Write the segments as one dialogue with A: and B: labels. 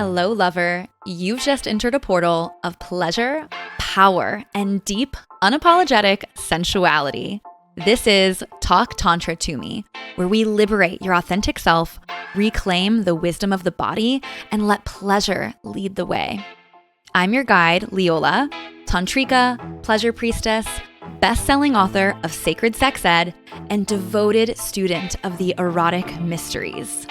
A: Hello, lover. You've just entered a portal of pleasure, power, and deep, unapologetic sensuality. This is Talk Tantra to Me, where we liberate your authentic self, reclaim the wisdom of the body, and let pleasure lead the way. I'm your guide, Leola, tantrika, pleasure priestess, best-selling author of Sacred Sex Ed, and devoted student of the erotic mysteries.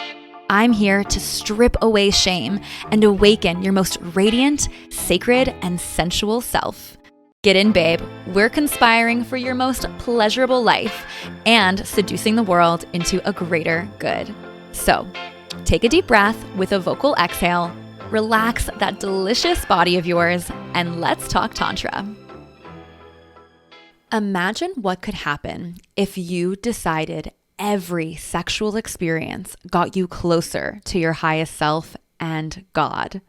A: I'm here to strip away shame and awaken your most radiant, sacred, and sensual self. Get in, babe. We're conspiring for your most pleasurable life and seducing the world into a greater good. So, take a deep breath with a vocal exhale, relax that delicious body of yours, and let's talk Tantra. Imagine what could happen if you decided every sexual experience got you closer to your highest self and God.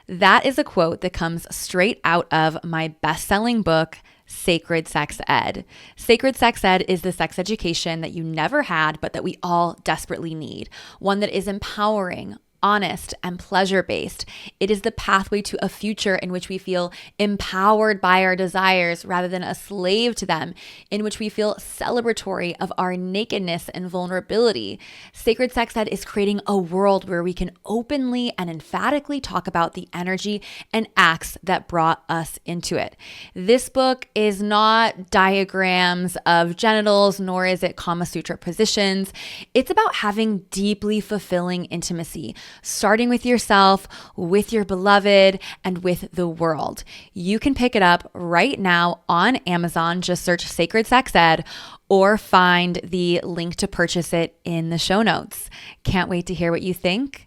A: That is a quote that comes straight out of my best-selling book, Sacred Sex Ed. Sacred Sex Ed is the sex education that you never had, but that we all desperately need. One that is empowering, honest, and pleasure-based. It is the pathway to a future in which we feel empowered by our desires rather than a slave to them, in which we feel celebratory of our nakedness and vulnerability. Sacred Sex Ed is creating a world where we can openly and emphatically talk about the energy and acts that brought us into it. This book is not diagrams of genitals, nor is it Kama Sutra positions. It's about having deeply fulfilling intimacy, starting with yourself, with your beloved, and with the world. You can pick it up right now on Amazon. Just search Sacred Sex Ed or find the link to purchase it in the show notes. Can't wait to hear what you think.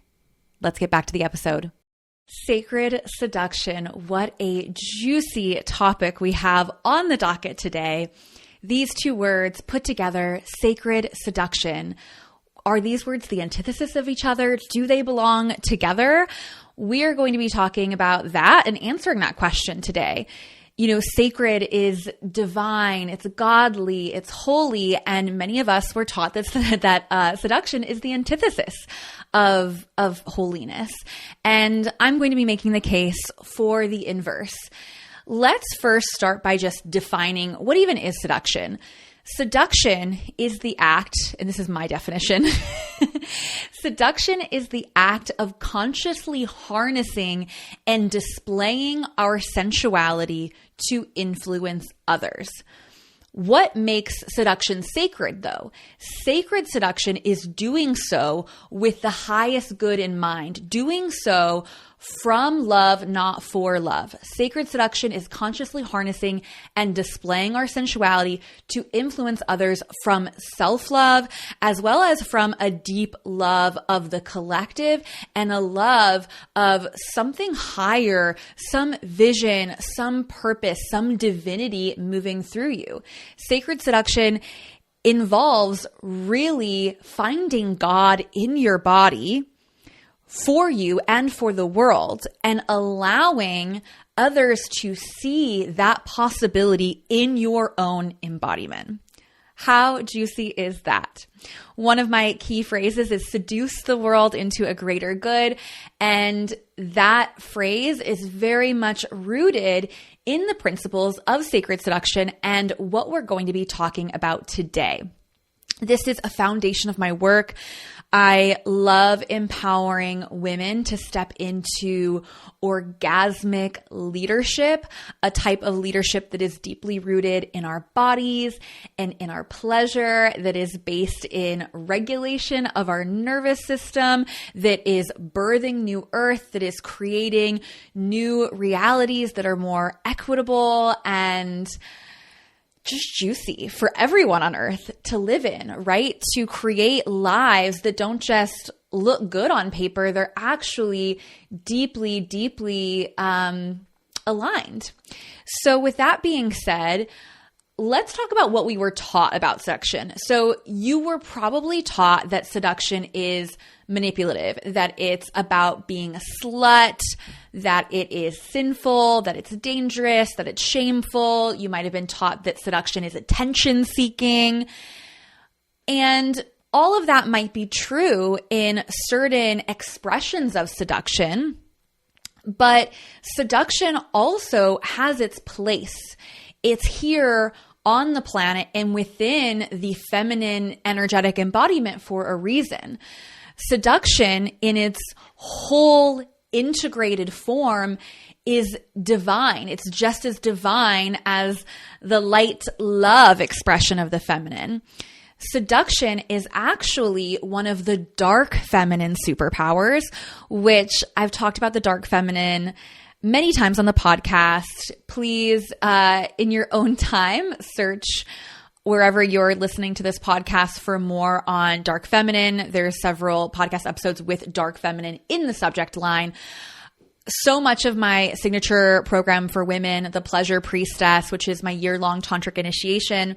A: Let's get back to the episode. Sacred seduction. What a juicy topic we have on the docket today. These two words put together, sacred seduction. Are these words the antithesis of each other? Do they belong together? We are going to be talking about that and answering that question today. You know, sacred is divine, it's godly, it's holy, and many of us were taught that seduction is the antithesis of holiness. And I'm going to be making the case for the inverse. Let's first start by just defining what even is seduction. Seduction is the act, and this is my definition, seduction is the act of consciously harnessing and displaying our sensuality to influence others. What makes seduction sacred, though? Sacred seduction is doing so with the highest good in mind, doing so from love, not for love. Sacred seduction is consciously harnessing and displaying our sensuality to influence others from self-love, as well as from a deep love of the collective and a love of something higher, some vision, some purpose, some divinity moving through you. Sacred seduction involves really finding God in your body for you and for the world, and allowing others to see that possibility in your own embodiment. How juicy is that? One of my key phrases is seduce the world into a greater good. And that phrase is very much rooted in the principles of sacred seduction and what we're going to be talking about today. This is a foundation of my work. I love empowering women to step into orgasmic leadership, a type of leadership that is deeply rooted in our bodies and in our pleasure, that is based in regulation of our nervous system, that is birthing new earth, that is creating new realities that are more equitable and just juicy for everyone on earth to live in, right? To create lives that don't just look good on paper, they're actually deeply, deeply aligned. So with that being said, let's talk about what we were taught about seduction. So you were probably taught that seduction is manipulative, that it's about being a slut, that it is sinful, that it's dangerous, that it's shameful. You might have been taught that seduction is attention seeking. And all of that might be true in certain expressions of seduction. But seduction also has its place. It's here on the planet and within the feminine energetic embodiment for a reason. Seduction in its whole integrated form is divine. It's just as divine as the light love expression of the feminine. Seduction is actually one of the dark feminine superpowers, which I've talked about the dark feminine many times on the podcast. Please, in your own time, search wherever you're listening to this podcast for more on dark feminine. There's several podcast episodes with dark feminine in the subject line. So much of my signature program for women, the Pleasure Priestess, which is my year-long tantric initiation,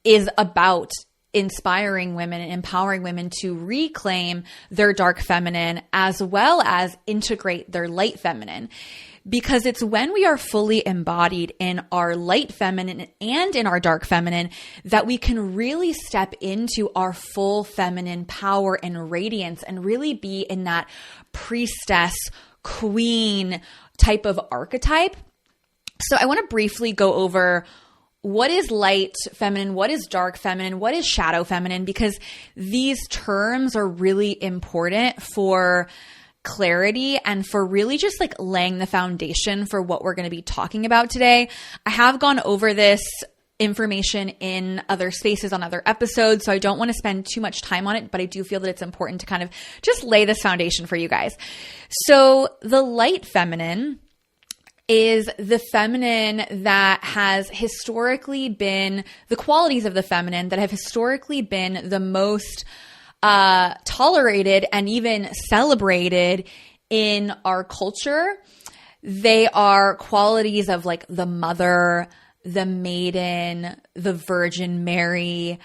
A: is about inspiring women and empowering women to reclaim their dark feminine as well as integrate their light feminine. Because it's when we are fully embodied in our light feminine and in our dark feminine that we can really step into our full feminine power and radiance and really be in that priestess, queen type of archetype. So I want to briefly go over what is light feminine, what is dark feminine, what is shadow feminine, because these terms are really important for clarity and for really just like laying the foundation for what we're going to be talking about today. I have gone over this information in other spaces on other episodes, so I don't want to spend too much time on it, but I do feel that it's important to kind of just lay this foundation for you guys. So the light feminine is the feminine that has historically been, the qualities of the feminine that have historically been the most tolerated and even celebrated in our culture. They are qualities of like the mother, the maiden, the Virgin Mary,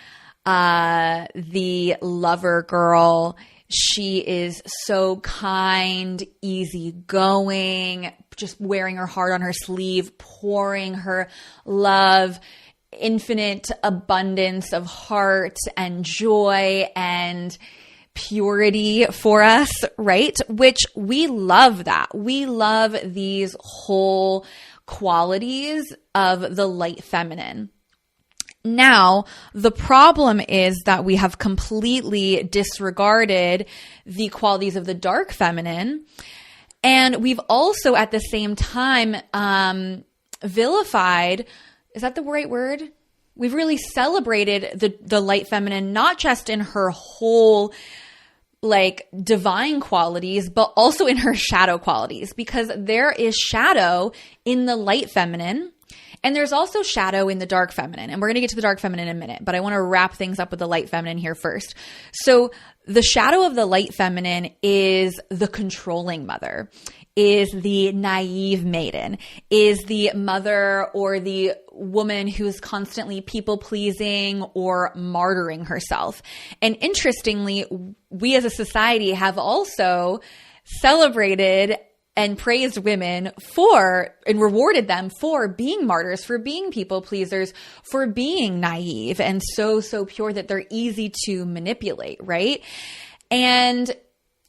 A: the lover girl. She is so kind, easygoing, just wearing her heart on her sleeve, pouring her love, infinite abundance of heart and joy and purity for us, right? Which we love that. We love these whole qualities of the light feminine. Now, the problem is that we have completely disregarded the qualities of the dark feminine. And we've also at the same time vilified, is that the right word? We've really celebrated the light feminine, not just in her whole like divine qualities, but also in her shadow qualities, because there is shadow in the light feminine. And there's also shadow in the dark feminine. And we're going to get to the dark feminine in a minute, but I want to wrap things up with the light feminine here first. So the shadow of the light feminine is the controlling mother, is the naive maiden, is the mother or the woman who's constantly people pleasing or martyring herself. And interestingly, we as a society have also celebrated and praised women for and rewarded them for being martyrs, for being people pleasers, for being naive and so pure that they're easy to manipulate, right? And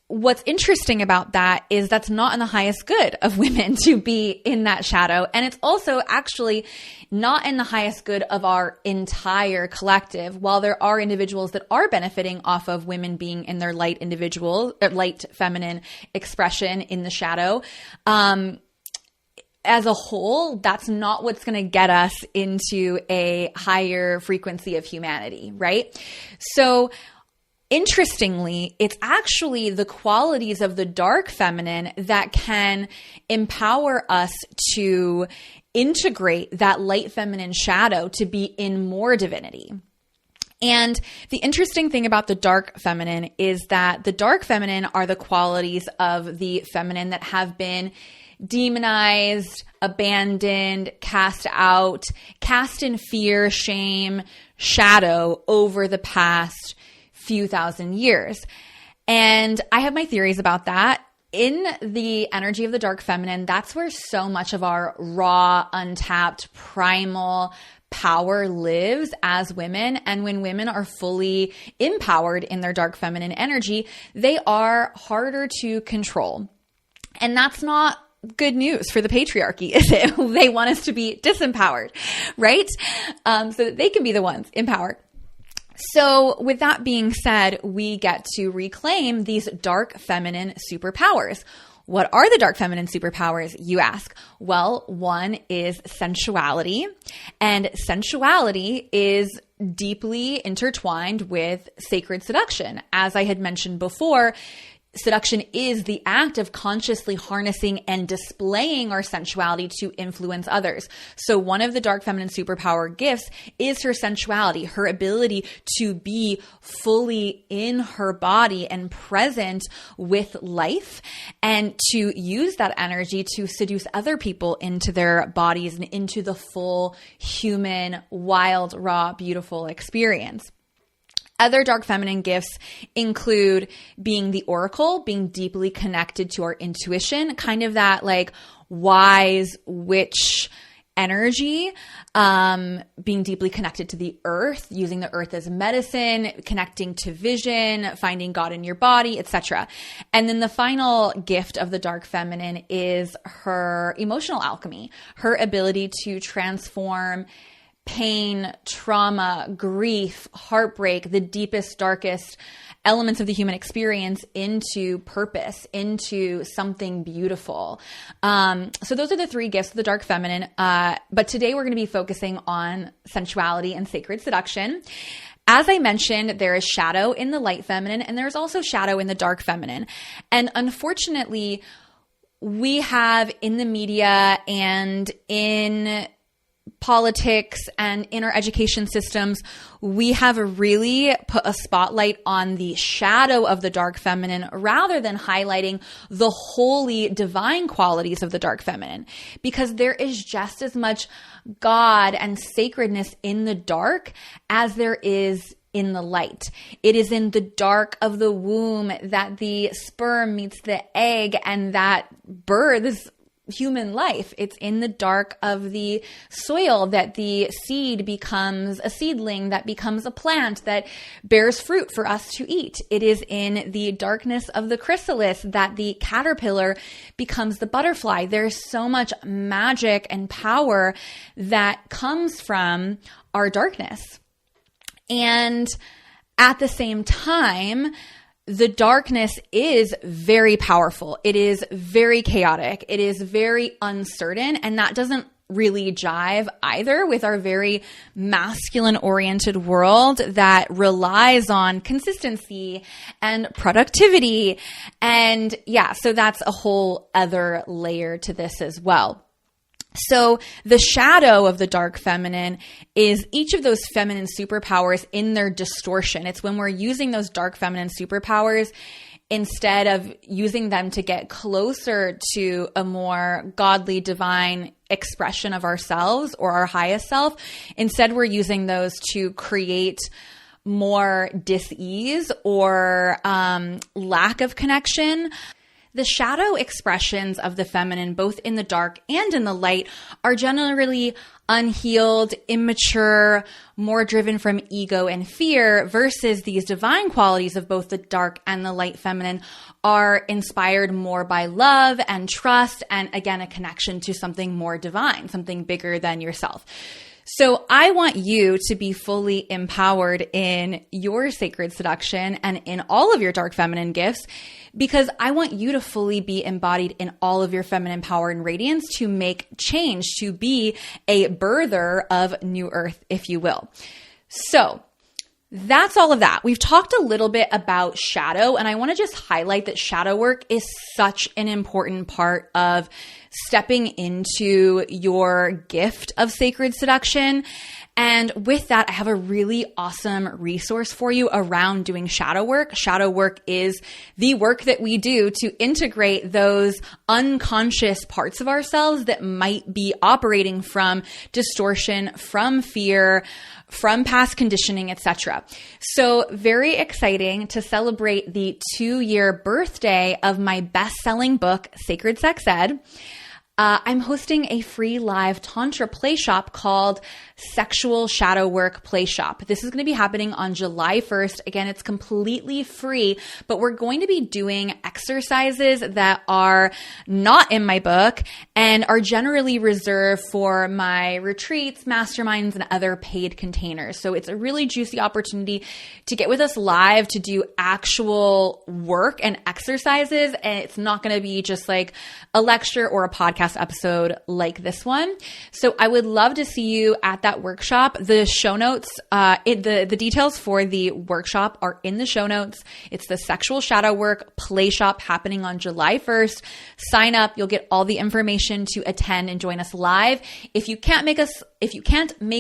A: what's interesting about that is that's not in the highest good of women to be in that shadow. And it's also actually not in the highest good of our entire collective. While there are individuals that are benefiting off of women being in their light feminine expression in the shadow, as a whole, that's not what's going to get us into a higher frequency of humanity, right? So interestingly, it's actually the qualities of the dark feminine that can empower us to integrate that light feminine shadow to be in more divinity. And the interesting thing about the dark feminine is that the dark feminine are the qualities of the feminine that have been demonized, abandoned, cast out, cast in fear, shame, shadow over the past few thousand years. And I have my theories about that. In the energy of the dark feminine, that's where so much of our raw, untapped, primal power lives as women. And when women are fully empowered in their dark feminine energy, they are harder to control. And that's not good news for the patriarchy, is it? They want us to be disempowered, right? So that they can be the ones empowered. So with that being said, we get to reclaim these dark feminine superpowers. What are the dark feminine superpowers, you ask? Well, one is sensuality, and sensuality is deeply intertwined with sacred seduction. As I had mentioned before, seduction is the act of consciously harnessing and displaying our sensuality to influence others. So one of the dark feminine superpower gifts is her sensuality, her ability to be fully in her body and present with life, and to use that energy to seduce other people into their bodies and into the full human, wild, raw, beautiful experience. Other dark feminine gifts include being the oracle, being deeply connected to our intuition, kind of that like wise witch energy, being deeply connected to the earth, using the earth as medicine, connecting to vision, finding God in your body, etc. And then the final gift of the dark feminine is her emotional alchemy, her ability to transform pain, trauma, grief, heartbreak, the deepest, darkest elements of the human experience into purpose, into something beautiful. So those are the three gifts of the dark feminine. But today we're going to be focusing on sensuality and sacred seduction. As I mentioned, there is shadow in the light feminine, and there's also shadow in the dark feminine. And unfortunately, we have in the media and in politics and in our education systems, we have really put a spotlight on the shadow of the dark feminine rather than highlighting the holy, divine qualities of the dark feminine, because there is just as much God and sacredness in the dark as there is in the light. It is in the dark of the womb that the sperm meets the egg and that births human life. It's in the dark of the soil that the seed becomes a seedling, that becomes a plant that bears fruit for us to eat. It is in the darkness of the chrysalis that the caterpillar becomes the butterfly. There's so much magic and power that comes from our darkness. And at the same time, the darkness is very powerful. It is very chaotic. It is very uncertain. And that doesn't really jive either with our very masculine oriented world that relies on consistency and productivity. And yeah, so that's a whole other layer to this as well. So the shadow of the dark feminine is each of those feminine superpowers in their distortion. It's when we're using those dark feminine superpowers instead of using them to get closer to a more godly, divine expression of ourselves or our highest self. Instead, we're using those to create more dis-ease or lack of connection. The shadow expressions of the feminine, both in the dark and in the light, are generally unhealed, immature, more driven from ego and fear, versus these divine qualities of both the dark and the light feminine are inspired more by love and trust and, again, a connection to something more divine, something bigger than yourself. So I want you to be fully empowered in your sacred seduction and in all of your dark feminine gifts, because I want you to fully be embodied in all of your feminine power and radiance to make change, to be a birther of new earth, if you will. So that's all of that. We've talked a little bit about shadow, and I want to just highlight that shadow work is such an important part of stepping into your gift of sacred seduction. And with that, I have a really awesome resource for you around doing shadow work. Shadow work is the work that we do to integrate those unconscious parts of ourselves that might be operating from distortion, from fear, from past conditioning, etc. So very exciting to celebrate the 2-year birthday of my best-selling book, Sacred Sex Ed. I'm hosting a free live Tantra Playshop called Sexual Shadow Work Playshop. This is going to be happening on July 1st. Again, it's completely free, but we're going to be doing exercises that are not in my book and are generally reserved for my retreats, masterminds, and other paid containers. So it's a really juicy opportunity to get with us live, to do actual work and exercises. And it's not going to be just like a lecture or a podcast episode like this one. So I would love to see you at that workshop. The show notes, the details for the workshop are in the show notes. It's the Sexual Shadow Work Playshop happening on July 1st. Sign up. You'll get all the information to attend and join us live. If you can't make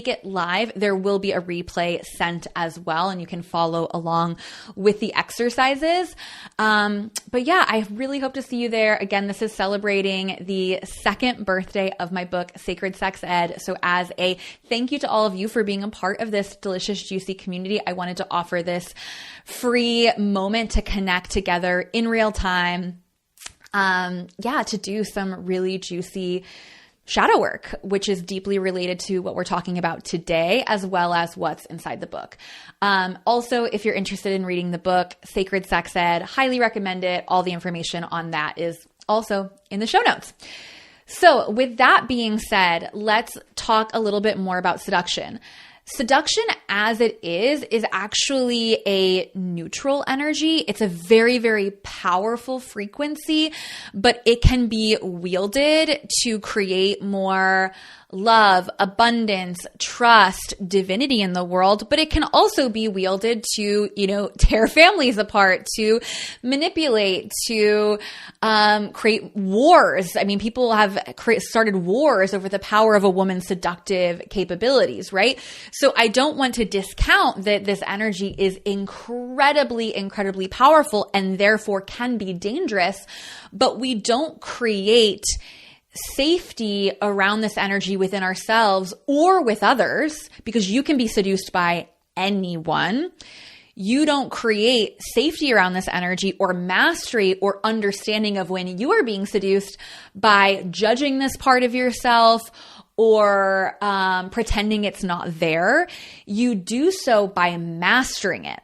A: it live, there will be a replay sent as well, and you can follow along with the exercises. But yeah, I really hope to see you there. Again, this is celebrating the 2nd birthday of my book, Sacred Sex Ed. So as a thank you to all of you for being a part of this delicious, juicy community, I wanted to offer this free moment to connect together in real time. To do some really juicy shadow work, which is deeply related to what we're talking about today, as well as what's inside the book. Also, if you're interested in reading the book, Sacred Sex Ed, highly recommend it. All the information on that is also in the show notes. So with that being said, let's talk a little bit more about seduction. Seduction as it is actually a neutral energy. It's a very, very powerful frequency, but it can be wielded to create more love, abundance, trust, divinity in the world, but it can also be wielded to, tear families apart, to manipulate, to create wars. I mean, people have started wars over the power of a woman's seductive capabilities, right? So I don't want to discount that this energy is incredibly, incredibly powerful and therefore can be dangerous, but we don't create safety around this energy within ourselves or with others, because you can be seduced by anyone. You don't create safety around this energy or mastery or understanding of when you are being seduced by judging this part of yourself or pretending it's not there. You do so by mastering it.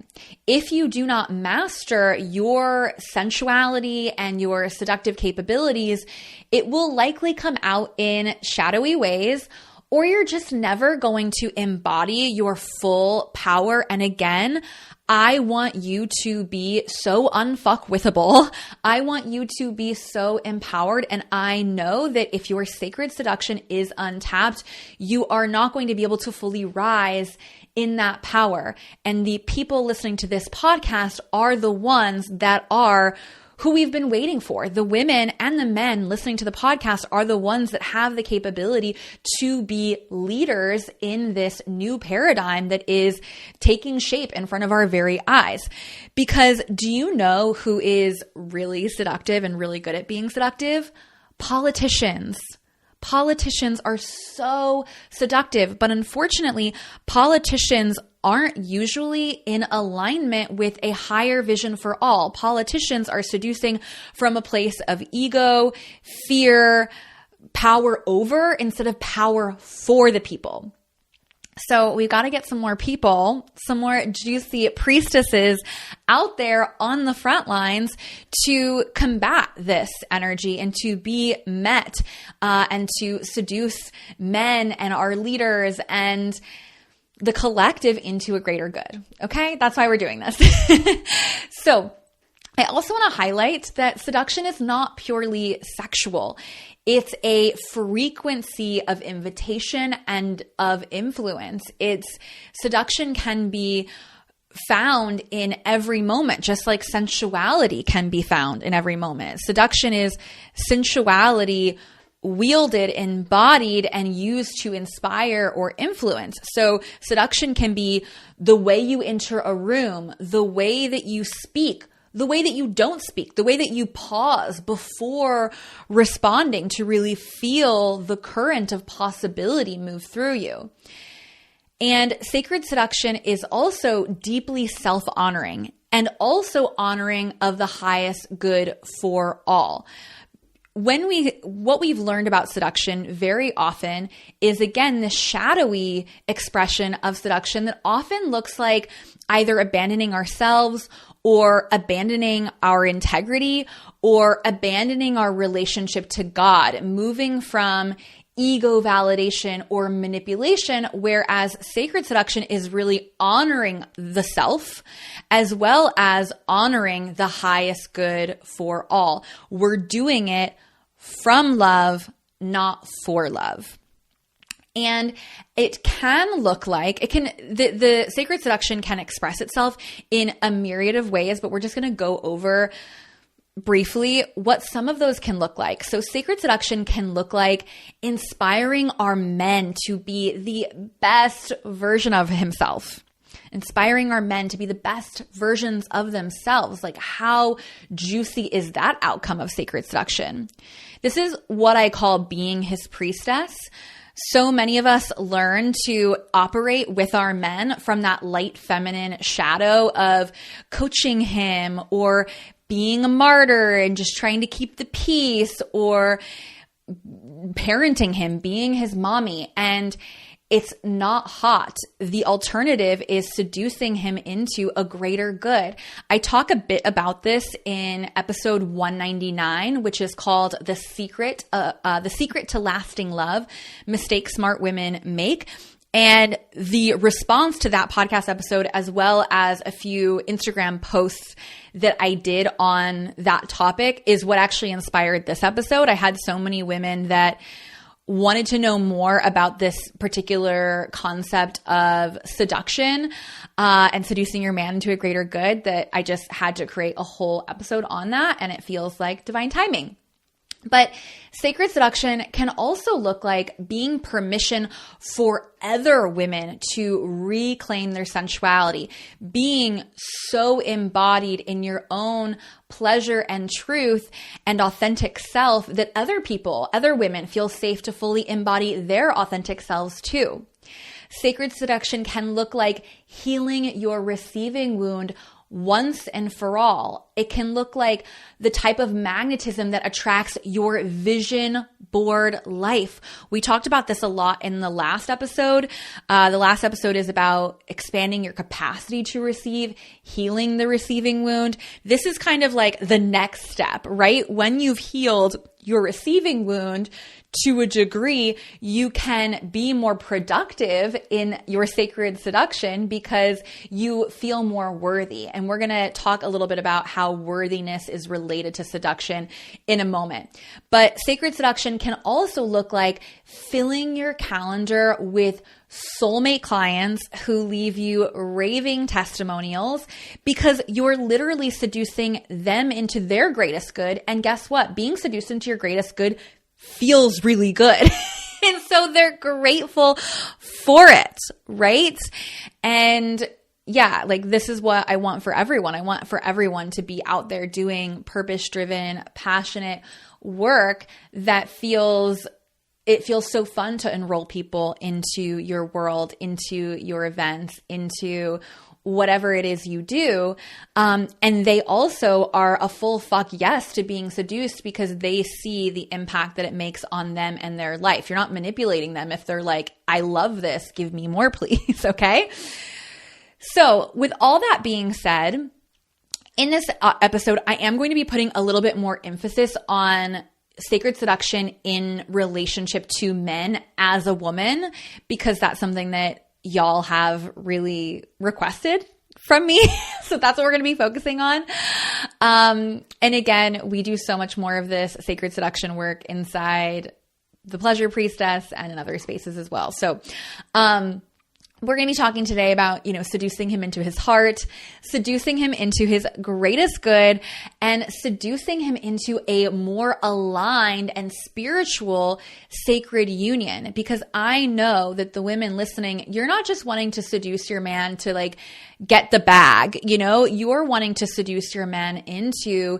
A: If you do not master your sensuality and your seductive capabilities, it will likely come out in shadowy ways, or you're just never going to embody your full power. And again, I want you to be so unfuckwithable. I want you to be so empowered. And I know that if your sacred seduction is untapped, you are not going to be able to fully rise in that power. And the people listening to this podcast are the ones that are who we've been waiting for. The women and the men listening to the podcast are the ones that have the capability to be leaders in this new paradigm that is taking shape in front of our very eyes. Because do you know who is really seductive and really good at being seductive? Politicians. Politicians are so seductive, but unfortunately, politicians aren't usually in alignment with a higher vision for all. Politicians are seducing from a place of ego, fear, power over instead of power for the people. So we've got to get some more people, some more juicy priestesses out there on the front lines to combat this energy and to be met and to seduce men and our leaders and the collective into a greater good. Okay? That's why we're doing this. So I also want to highlight that seduction is not purely sexual. It's a frequency of invitation and of influence. Seduction can be found in every moment, just like sensuality can be found in every moment. Seduction is sensuality wielded, embodied, and used to inspire or influence. So seduction can be the way you enter a room, the way that you speak, the way that you don't speak, the way that you pause before responding to really feel the current of possibility move through you. And sacred seduction is also deeply self-honoring and also honoring of the highest good for all. what we've learned about seduction very often is, again, the shadowy expression of seduction that often looks like either abandoning ourselves or abandoning our integrity or abandoning our relationship to God, moving from ego validation or manipulation, whereas sacred seduction is really honoring the self as well as honoring the highest good for all. We're doing it from love, not for love. And it can look like, the sacred seduction can express itself in a myriad of ways, but we're just going to go over briefly what some of those can look like. So sacred seduction can look like inspiring our men to be the best version of himself. Inspiring our men to be the best versions of themselves. Like, how juicy is that outcome of sacred seduction? This is what I call being his priestess. So many of us learn to operate with our men from that light feminine shadow of coaching him or being a martyr and just trying to keep the peace, or parenting him, being his mommy. And it's not hot. The alternative is seducing him into a greater good. I talk a bit about this in episode 199, which is called The Secret to Lasting Love, Mistakes Smart Women Make. And the response to that podcast episode, as well as a few Instagram posts that I did on that topic, is what actually inspired this episode. I had so many women that wanted to know more about this particular concept of seduction and seducing your man into a greater good that I just had to create a whole episode on that, and it feels like divine timing. But sacred seduction can also look like being permission for other women to reclaim their sensuality, being so embodied in your own pleasure and truth and authentic self that other women feel safe to fully embody their authentic selves too. Sacred seduction can look like healing your receiving wound once and for all. It can look like the type of magnetism that attracts your vision board life. We talked about this a lot in the last episode. The last episode is about expanding your capacity to receive, healing the receiving wound. This is kind of like the next step, right? When you've healed your receiving wound to a degree, you can be more productive in your sacred seduction because you feel more worthy. And we're going to talk a little bit about how worthiness is related to seduction in a moment. But sacred seduction can also look like filling your calendar with soulmate clients who leave you raving testimonials because you're literally seducing them into their greatest good. And guess what? Being seduced into your greatest good feels really good. And so they're grateful for it, right? And yeah, like this is what I want for everyone. I want for everyone to be out there doing purpose-driven, passionate work that feels so fun to enroll people into your world, into your events, into whatever it is you do. And they also are a full fuck yes to being seduced because they see the impact that it makes on them and their life. You're not manipulating them if they're like, I love this, give me more, please. Okay. So with all that being said, in this episode, I am going to be putting a little bit more emphasis on sacred seduction in relationship to men as a woman, because that's something that y'all have really requested from me. So that's what we're going to be focusing on. And again, we do so much more of this sacred seduction work inside the Pleasure Priestess and in other spaces as well. So, we're going to be talking today about, seducing him into his heart, seducing him into his greatest good, and seducing him into a more aligned and spiritual sacred union. Because I know that the women listening, you're not just wanting to seduce your man to like get the bag, you're wanting to seduce your man into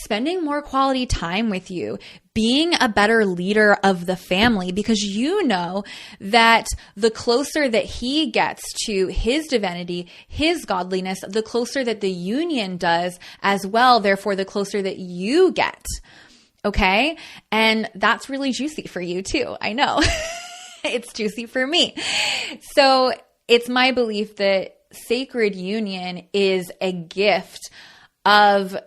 A: spending more quality time with you, being a better leader of the family, because you know that the closer that he gets to his divinity, his godliness, the closer that the union does as well. Therefore, the closer that you get. Okay. And that's really juicy for you too. I know it's juicy for me. So it's my belief that sacred union is a gift of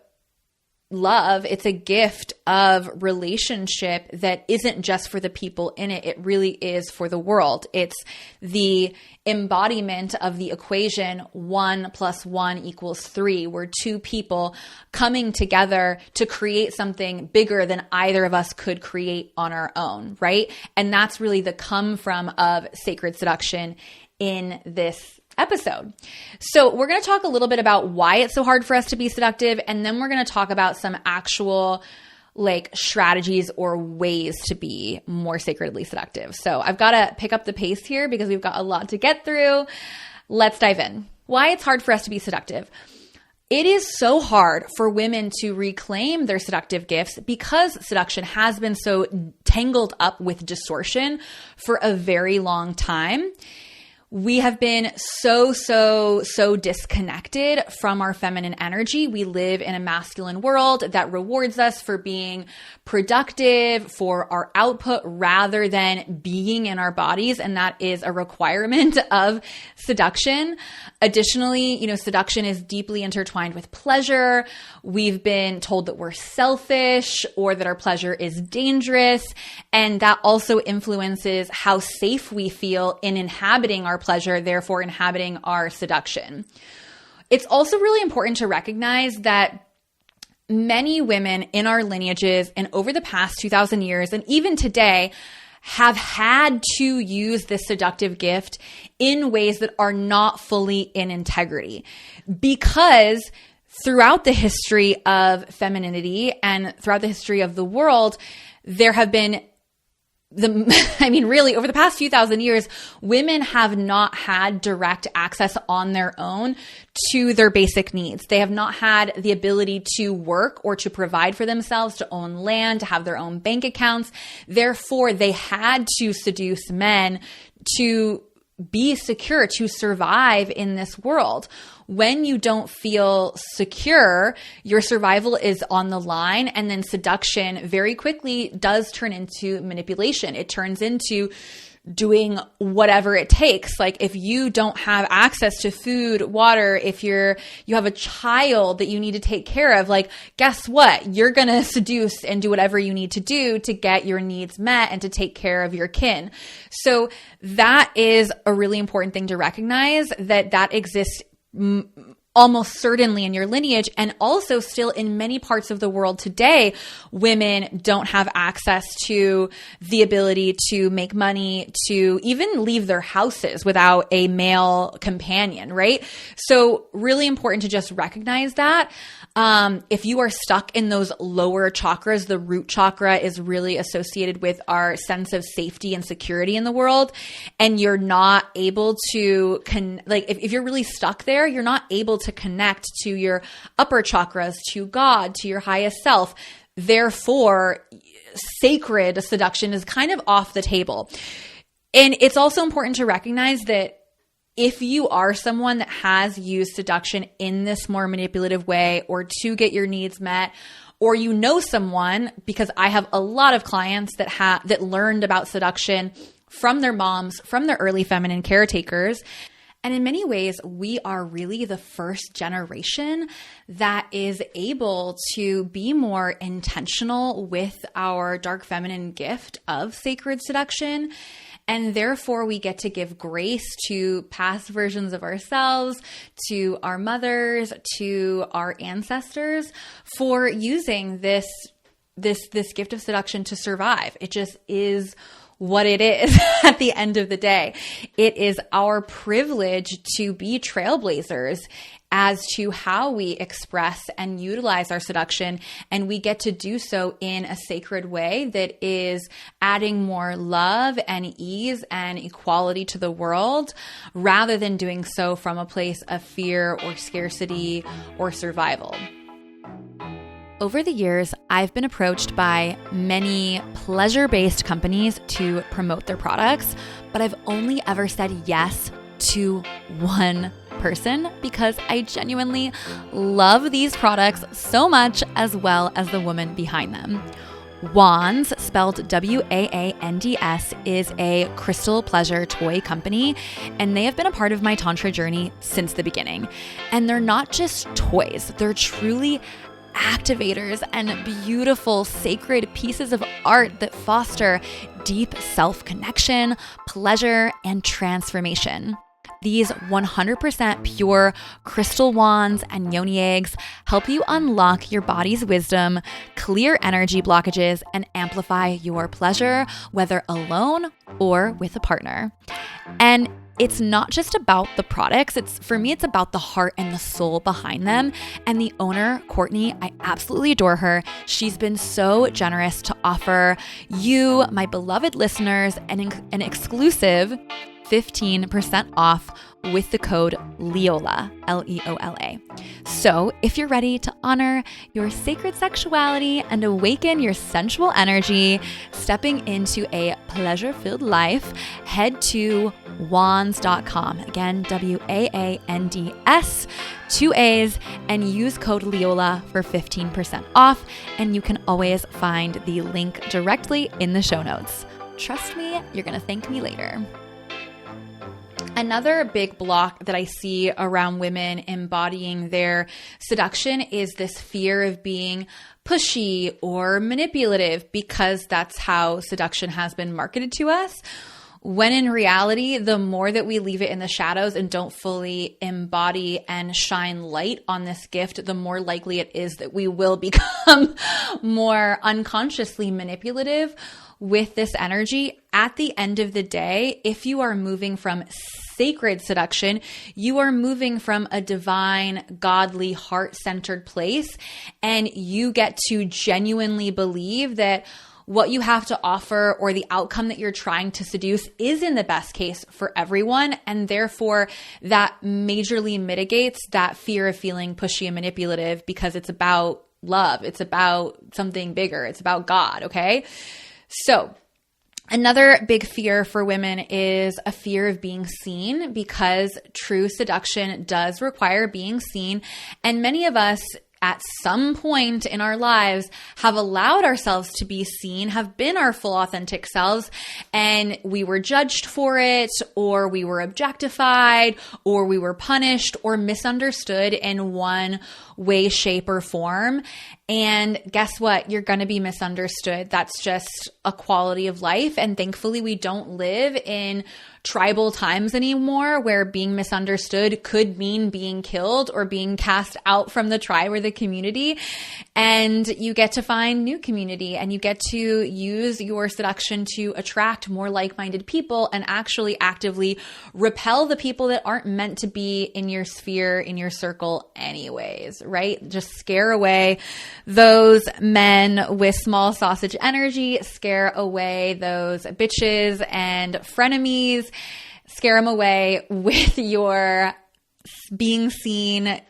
A: love. It's a gift of relationship that isn't just for the people in it. It really is for the world. It's the embodiment of the equation 1 + 1 = 3. We're two people coming together to create something bigger than either of us could create on our own, right? And that's really the come from of sacred seduction in this episode. So we're going to talk a little bit about why it's so hard for us to be seductive. And then we're going to talk about some actual strategies or ways to be more sacredly seductive. So I've got to pick up the pace here because we've got a lot to get through. Let's dive in. Why it's hard for us to be seductive. It is so hard for women to reclaim their seductive gifts because seduction has been so tangled up with distortion for a very long time. We have been so disconnected from our feminine energy. We live in a masculine world that rewards us for being productive, for our output rather than being in our bodies. And that is a requirement of seduction. Additionally, seduction is deeply intertwined with pleasure. We've been told that we're selfish or that our pleasure is dangerous. And that also influences how safe we feel in inhabiting our pleasure, therefore inhabiting our seduction. It's also really important to recognize that many women in our lineages and over the past 2,000 years, and even today, have had to use this seductive gift in ways that are not fully in integrity. Because throughout the history of femininity and throughout the history of the world, there have been really over the past few thousand years, women have not had direct access on their own to their basic needs. They have not had the ability to work or to provide for themselves, to own land, to have their own bank accounts. Therefore, they had to seduce men to be secure, to survive in this world. When you don't feel secure, your survival is on the line, and then seduction very quickly does turn into manipulation. It turns into doing whatever it takes. Like if you don't have access to food, water, if you have a child that you need to take care of, guess what? You're going to seduce and do whatever you need to do to get your needs met and to take care of your kin. So that is a really important thing to recognize, that exists almost certainly in your lineage, and also still in many parts of the world today, women don't have access to the ability to make money, to even leave their houses without a male companion, right? So really important to just recognize that. If you are stuck in those lower chakras, the root chakra is really associated with our sense of safety and security in the world. And you're not able to, if you're really stuck there, you're not able to connect to your upper chakras, to God, to your highest self. Therefore, sacred seduction is kind of off the table. And it's also important to recognize that if you are someone that has used seduction in this more manipulative way or to get your needs met, or someone, because I have a lot of clients that learned about seduction from their moms, from their early feminine caretakers. And in many ways, we are really the first generation that is able to be more intentional with our dark feminine gift of sacred seduction. And therefore, we get to give grace to past versions of ourselves, to our mothers, to our ancestors for using this gift of seduction to survive. It just is what it is at the end of the day. It is our privilege to be trailblazers as to how we express and utilize our seduction. And we get to do so in a sacred way that is adding more love and ease and equality to the world, rather than doing so from a place of fear or scarcity or survival. Over the years, I've been approached by many pleasure-based companies to promote their products, but I've only ever said yes to one person because I genuinely love these products so much, as well as the woman behind them. Wands, spelled Waands, is a crystal pleasure toy company, and they have been a part of my Tantra journey since the beginning. And they're not just toys, they're truly activators and beautiful sacred pieces of art that foster deep self-connection, pleasure, and transformation. These 100% pure crystal wands and yoni eggs help you unlock your body's wisdom, clear energy blockages, and amplify your pleasure, whether alone or with a partner. And it's not just about the products. For me, it's about the heart and the soul behind them. And the owner, Courtney, I absolutely adore her. She's been so generous to offer you, my beloved listeners, an exclusive 15% off with the code Leola, Leola. So if you're ready to honor your sacred sexuality and awaken your sensual energy, stepping into a pleasure-filled life, head to wands.com. Again, Waands, 2 A's, and use code Leola for 15% off. And you can always find the link directly in the show notes. Trust me, you're going to thank me later. Another big block that I see around women embodying their seduction is this fear of being pushy or manipulative, because that's how seduction has been marketed to us. When in reality, the more that we leave it in the shadows and don't fully embody and shine light on this gift, the more likely it is that we will become more unconsciously manipulative with this energy. At the end of the day, if you are moving from sacred seduction, you are moving from a divine, godly, heart-centered place, and you get to genuinely believe that what you have to offer or the outcome that you're trying to seduce is in the best case for everyone. And therefore that majorly mitigates that fear of feeling pushy and manipulative, because it's about love. It's about something bigger. It's about God. Okay. So another big fear for women is a fear of being seen, because true seduction does require being seen. And many of us at some point in our lives have allowed ourselves to be seen, have been our full authentic selves, and we were judged for it, or we were objectified, or we were punished or misunderstood in one way, shape, or form. And guess what? You're going to be misunderstood. That's just a quality of life. And thankfully, we don't live in tribal times anymore where being misunderstood could mean being killed or being cast out from the tribe or the community. And you get to find new community, and you get to use your seduction to attract more like-minded people and actually actively repel the people that aren't meant to be in your sphere, in your circle anyways, right? Just scare away those men with small sausage energy, scare away those bitches and frenemies, scare them away with your being seen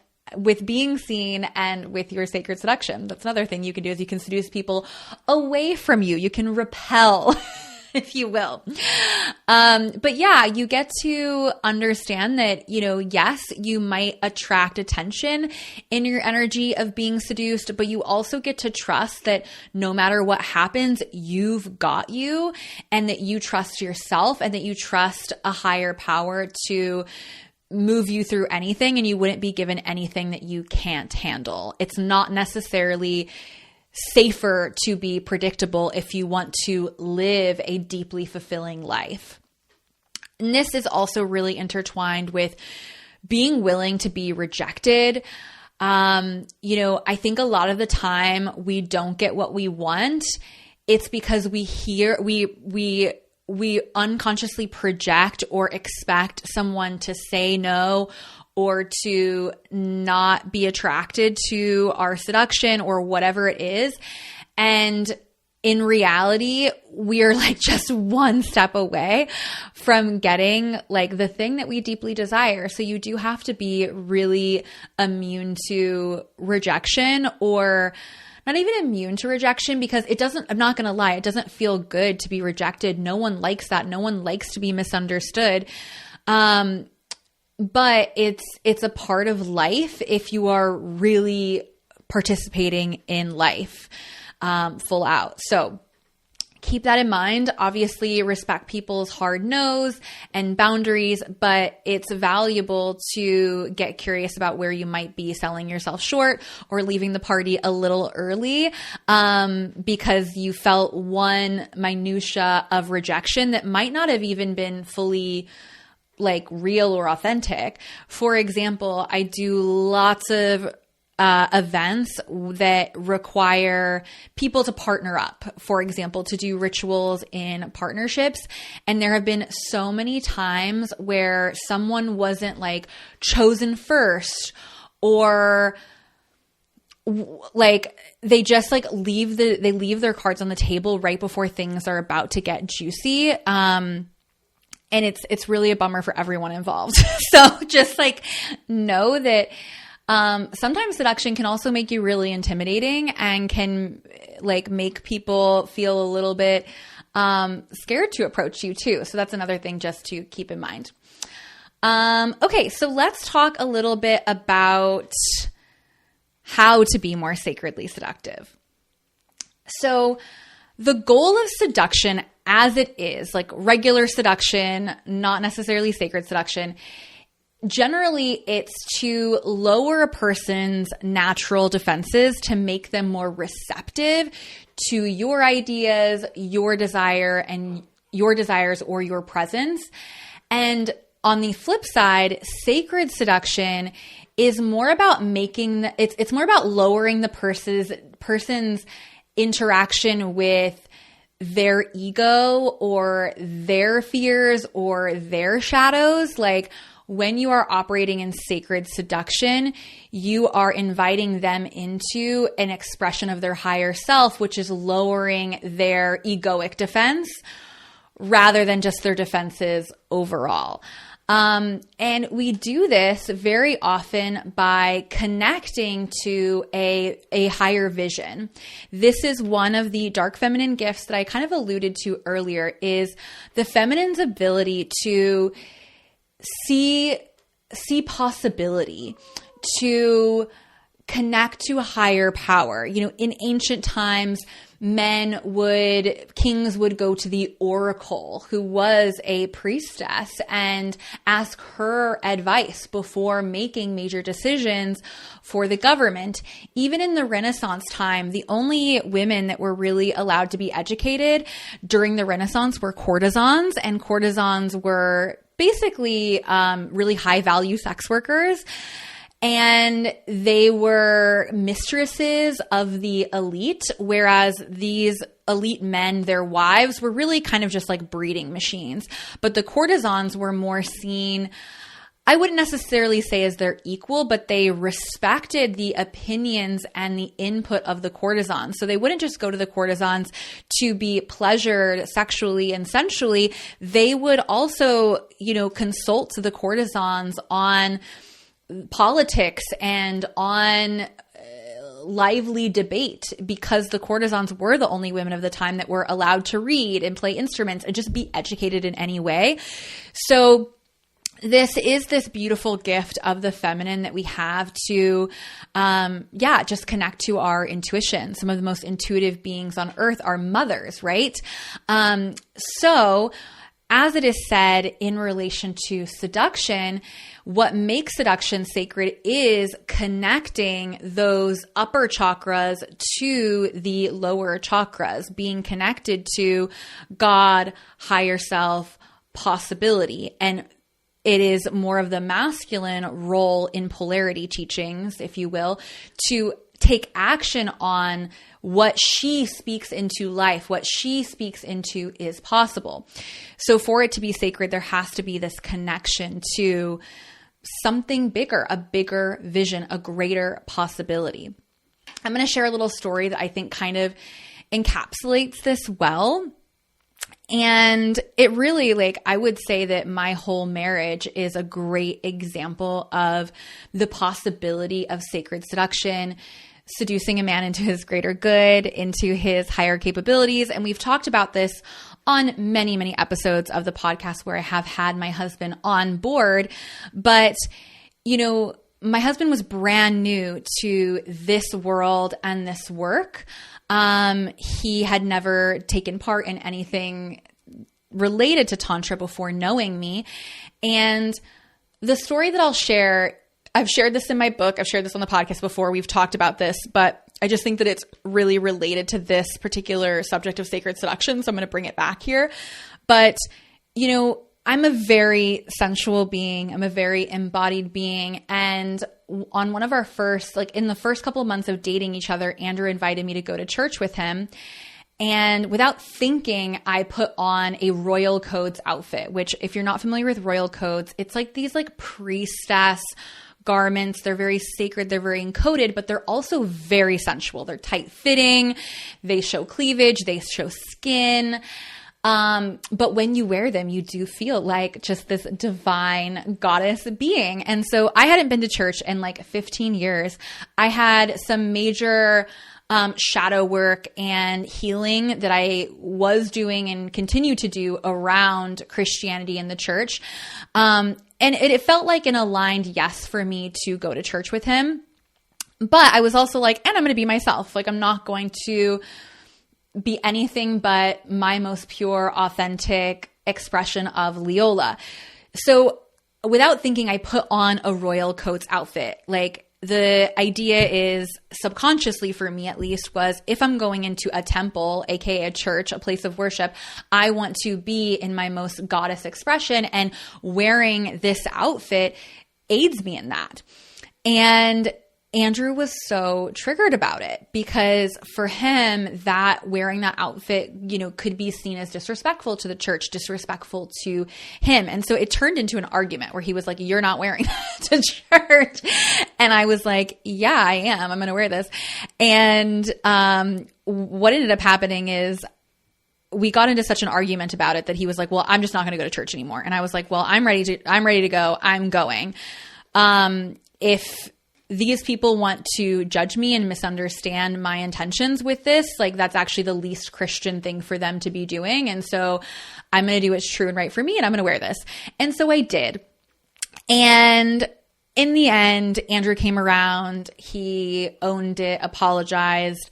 A: and with your sacred seduction. That's another thing you can do, is you can seduce people away from you. You can repel, if you will. But yeah, you get to understand that, yes, you might attract attention in your energy of being seduced, but you also get to trust that no matter what happens, you've got you, and that you trust yourself, and that you trust a higher power to move you through anything, and you wouldn't be given anything that you can't handle. It's not necessarily safer to be predictable if you want to live a deeply fulfilling life. And this is also really intertwined with being willing to be rejected. I think a lot of the time we don't get what we want. It's because we unconsciously project or expect someone to say no, or to not be attracted to our seduction or whatever it is. And in reality, we are just one step away from getting the thing that we deeply desire. So you do have to be really immune to rejection, or not even immune to rejection, because I'm not going to lie, it doesn't feel good to be rejected. No one likes that. No one likes to be misunderstood. But it's a part of life if you are really participating in life. full out. So keep that in mind. Obviously, respect people's hard no's and boundaries, but it's valuable to get curious about where you might be selling yourself short or leaving the party a little early because you felt one minutia of rejection that might not have even been fully like real or authentic. For example, I do lots of events that require people to partner up, for example, to do rituals in partnerships. And there have been so many times where someone wasn't like chosen first, or like they just like leave their cards on the table right before things are about to get juicy. And it's really a bummer for everyone involved. So just like know that sometimes seduction can also make you really intimidating and can like make people feel a little bit scared to approach you too. So that's another thing just to keep in mind. Okay, so let's talk a little bit about how to be more sacredly seductive. So the goal of seduction as it is, like regular seduction, not necessarily sacred seduction, generally, it's to lower a person's natural defenses to make them more receptive to your ideas, your desire, and your desires or your presence. And on the flip side, sacred seduction is more about it's more about lowering the person's interaction with their ego or their fears or their shadows. Like, when you are operating in sacred seduction, you are inviting them into an expression of their higher self, which is lowering their egoic defense rather than just their defenses overall. And we do this very often by connecting to a higher vision. This is one of the dark feminine gifts that I kind of alluded to earlier, is the feminine's ability to see possibility, to connect to a higher power. You know, in ancient times, kings would go to the oracle, who was a priestess, and ask her advice before making major decisions for the government. Even in the Renaissance time, the only women that were really allowed to be educated during the Renaissance were courtesans, and courtesans were basically really high value sex workers. And they were mistresses of the elite, whereas these elite men, their wives, were really kind of just like breeding machines. But the courtesans were more seen, I wouldn't necessarily say as their equal, but they respected the opinions and the input of the courtesans. So they wouldn't just go to the courtesans to be pleasured sexually and sensually. They would also, consult the courtesans on politics and on lively debate, because the courtesans were the only women of the time that were allowed to read and play instruments and just be educated in any way. So this is this beautiful gift of the feminine that we have to, just connect to our intuition. Some of the most intuitive beings on earth are mothers, right? So as it is said in relation to seduction, what makes seduction sacred is connecting those upper chakras to the lower chakras, being connected to God, higher self, possibility. And it is more of the masculine role in polarity teachings, if you will, to take action on what she speaks into life, what she speaks into is possible. So for it to be sacred, there has to be this connection to something bigger, a bigger vision, a greater possibility. I'm going to share a little story that I think kind of encapsulates this well. And it really, I would say that my whole marriage is a great example of the possibility of sacred seduction, seducing a man into his greater good, into his higher capabilities. And we've talked about this on many, many episodes of the podcast where I have had my husband on board. But, my husband was brand new to this world and this work. He had never taken part in anything related to Tantra before knowing me. And the story that I'll share, I've shared this in my book. I've shared this on the podcast before. We've talked about this, but I just think that it's really related to this particular subject of sacred seduction. So I'm going to bring it back here. But, you know, I'm a very sensual being. I'm a very embodied being. And on one of our first, like in the first couple of months of dating each other, Andrew invited me to go to church with him. And without thinking, I put on a royal codes outfit, which if you're not familiar with royal codes, it's like these like priestess garments. They're very sacred. They're very encoded, but they're also very sensual. They're tight fitting. They show cleavage. They show skin. But when you wear them, you do feel like just this divine goddess being. And so I hadn't been to church in like 15 years. I had some major shadow work and healing that I was doing and continue to do around Christianity and the church. And it felt like an aligned yes for me to go to church with him. But I was also like, and I'm going to be myself. Like, I'm not going to be anything but my most pure, authentic expression of Leola. So without thinking, I put on a royal coats outfit. Like, the idea is subconsciously for me, at least, was if I'm going into a temple, aka a church, a place of worship, I want to be in my most goddess expression, and wearing this outfit aids me in that. And Andrew was so triggered about it because for him, that wearing that outfit, you know, could be seen as disrespectful to the church, disrespectful to him. And so it turned into an argument where he was like, "You're not wearing that to church." And I was like, "Yeah, I am. I'm going to wear this." And what ended up happening is we got into such an argument about it that he was like, "Well, I'm just not going to go to church anymore." And I was like, "Well, I'm ready to go. I'm going. If these people want to judge me and misunderstand my intentions with this, like, that's actually the least Christian thing for them to be doing. And so I'm going to do what's true and right for me, and I'm going to wear this." And so I did. And in the end, Andrew came around, he owned it, apologized,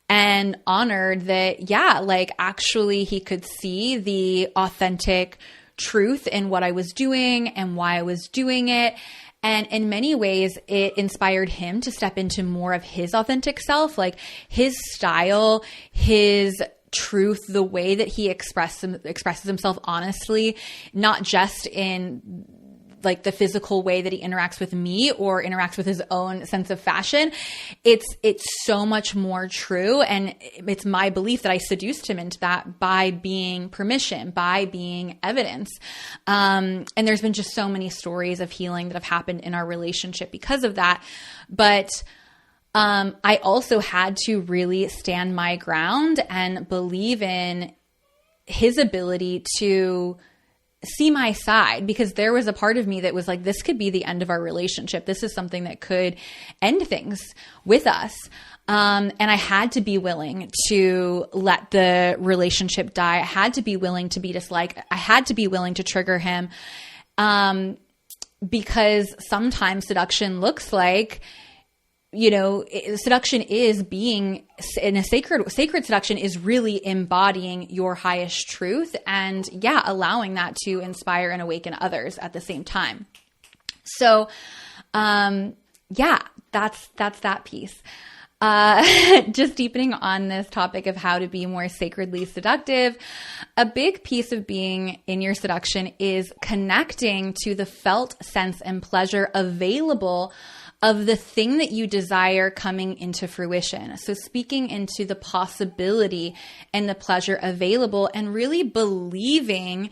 A: and honored that, yeah, like, actually he could see the authentic truth in what I was doing and why I was doing it. And in many ways, it inspired him to step into more of his authentic self, like his style, his truth, the way that he expresses himself honestly, not just in like the physical way that he interacts with me or interacts with his own sense of fashion. It's so much more true. And it's my belief that I seduced him into that by being permission, by being evidence. And there's been just so many stories of healing that have happened in our relationship because of that. But I also had to really stand my ground and believe in his ability to see my side, because there was a part of me that was like, this could be the end of our relationship. This is something that could end things with us. And I had to be willing to let the relationship die. I had to be willing to be disliked. I had to be willing to trigger him. Because sometimes seduction looks like, you know, seduction is being in a sacred seduction is really embodying your highest truth and, yeah, allowing that to inspire and awaken others at the same time. So, yeah, that's that piece. Just deepening on this topic of how to be more sacredly seductive, a big piece of being in your seduction is connecting to the felt sense and pleasure available of the thing that you desire coming into fruition. So speaking into the possibility and the pleasure available and really believing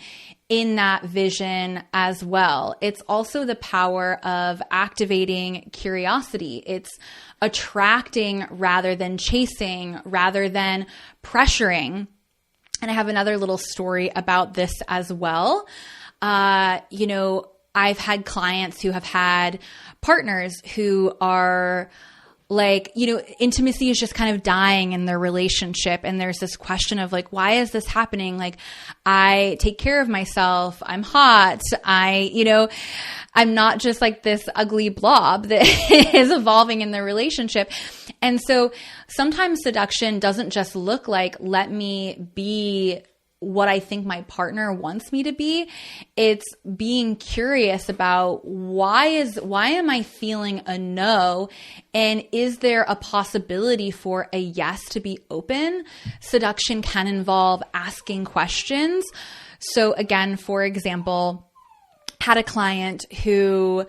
A: in that vision as well. It's also the power of activating curiosity. It's attracting rather than chasing, rather than pressuring. And I have another little story about this as well. You know, I've had clients who have had partners who are like, intimacy is just kind of dying in their relationship. And there's this question of like, why is this happening? Like, I take care of myself. I'm hot. I'm not just like this ugly blob that is evolving in the relationship. And so sometimes seduction doesn't just look like, let me be what I think my partner wants me to be. It's being curious about why am I feeling a no? And is there a possibility for a yes to be open? Seduction can involve asking questions. So again, for example, had a client who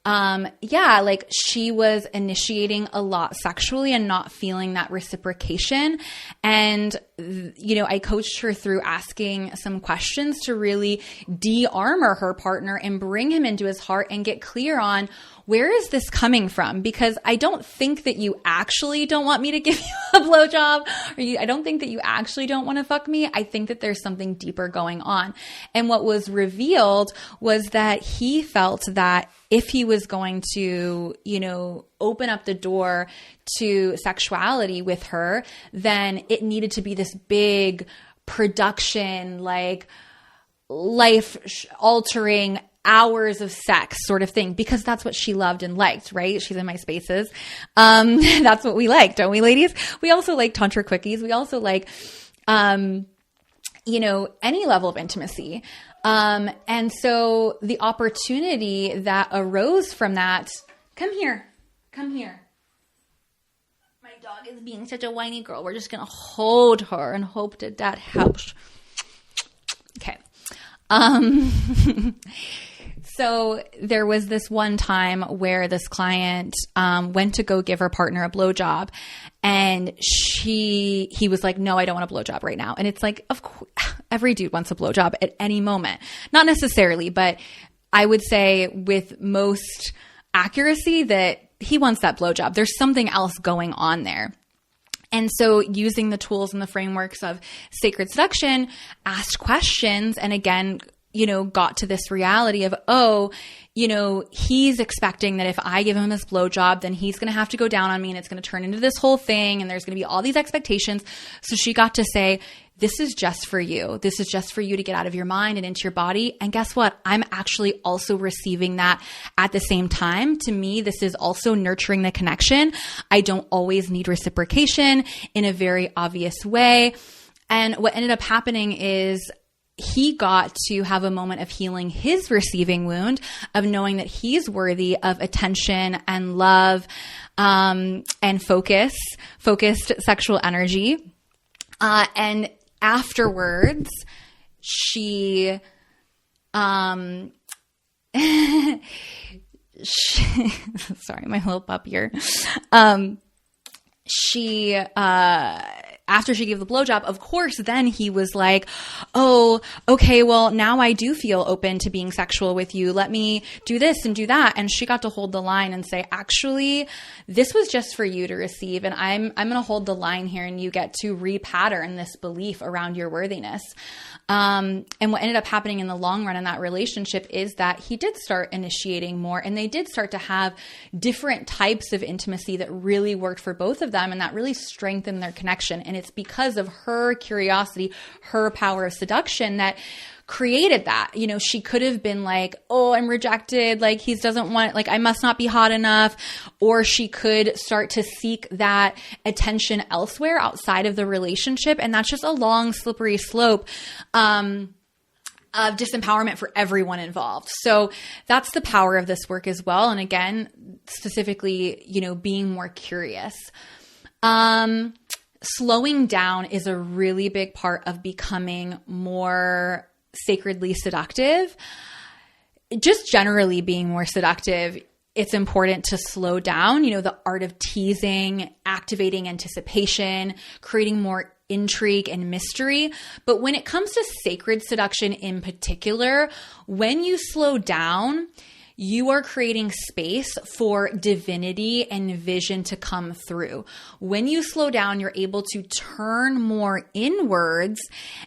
A: like she was initiating a lot sexually and not feeling that reciprocation. And, I coached her through asking some questions to really de-armor her partner and bring him into his heart and get clear on, where is this coming from? Because I don't think that you actually don't want me to give you a blowjob, or I don't think that you actually don't want to fuck me. I think that there's something deeper going on. And what was revealed was that he felt that if he was going to, open up the door to sexuality with her, then it needed to be this big production, like life altering hours of sex sort of thing, because that's what she loved and liked, right? She's in my spaces. That's what we like, don't we, ladies? We also like Tantra quickies. We also like, any level of intimacy. And so the opportunity that arose from that, come here. My dog is being such a whiny girl. We're just going to hold her and hope that that helps. Okay. So there was this one time where this client went to go give her partner a blowjob, and he was like, no, I don't want a blowjob right now. And it's like, of course, every dude wants a blowjob at any moment. Not necessarily, but I would say with most accuracy that he wants that blowjob. There's something else going on there. And so using the tools and the frameworks of sacred seduction, asked questions, and again, got to this reality of, he's expecting that if I give him this blowjob, then he's going to have to go down on me and it's going to turn into this whole thing. And there's going to be all these expectations. So she got to say, this is just for you. This is just for you to get out of your mind and into your body. And guess what? I'm actually also receiving that at the same time. To me, this is also nurturing the connection. I don't always need reciprocation in a very obvious way. And what ended up happening is he got to have a moment of healing his receiving wound, of knowing that he's worthy of attention and love, and focused sexual energy. And afterwards, she, sorry, my little pup here. After she gave the blowjob, of course, then he was like, oh, okay, well, now I do feel open to being sexual with you. Let me do this and do that. And she got to hold the line and say, actually, this was just for you to receive. And I'm going to hold the line here, and you get to repattern this belief around your worthiness. And what ended up happening in the long run in that relationship is that he did start initiating more, and they did start to have different types of intimacy that really worked for both of them, and that really strengthened their connection. And it's because of her curiosity, her power of seduction, that created that. She could have been like, oh, I'm rejected. Like, he doesn't want, like, I must not be hot enough. Or she could start to seek that attention elsewhere outside of the relationship. And that's just a long, slippery slope, of disempowerment for everyone involved. So that's the power of this work as well. And again, specifically, being more curious. Slowing down is a really big part of becoming more sacredly seductive. Just generally being more seductive, it's important to slow down, the art of teasing, activating anticipation, creating more intrigue and mystery. But when it comes to sacred seduction in particular, when you slow down, you are creating space for divinity and vision to come through. When you slow down, you're able to turn more inwards